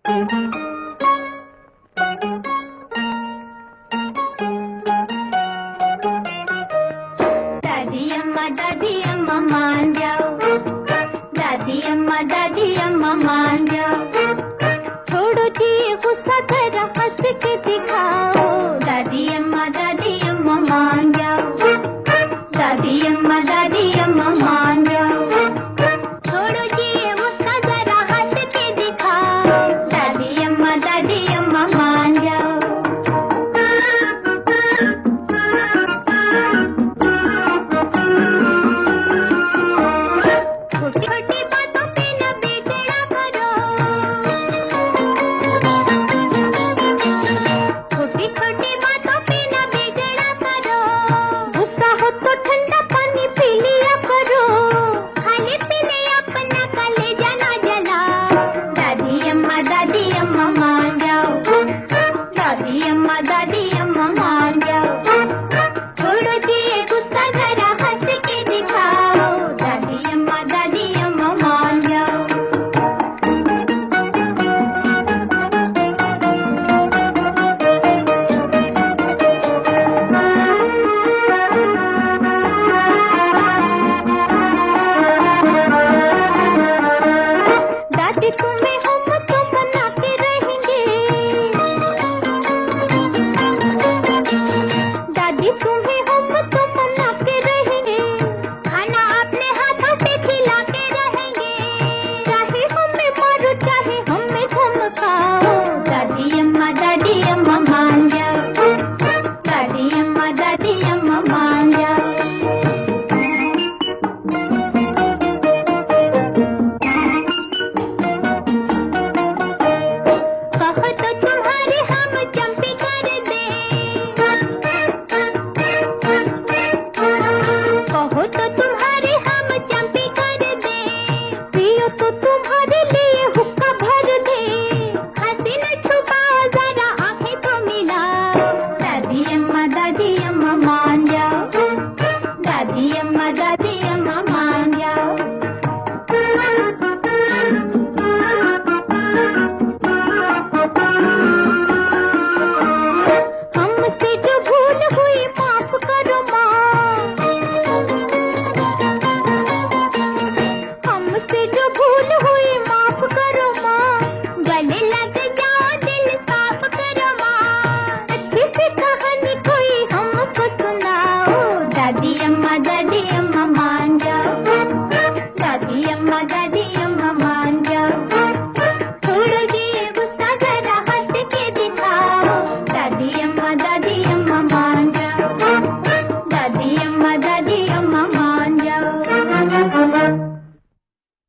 दादी अम्मा मान जाओ, दादी अम्मा मान जाओ, छोड़ो जी गुस्सा जरा हंस के दिखाओ। दादी अम्मा मान जाओ, दादी अम्मा मान जाओ, छोड़ो जी गुस्सा जरा हंस के दिखाओ। दादी अम्मा मान जाओ। छोटी बातों पे न बेचैना करो, छोटी छोटी बातों पे न बेचैना करो, गुस्सा हो तो ठंडा पानी पी लिया करो, खाली पी ले अपना कलेजा ना जला। दादी अम्मा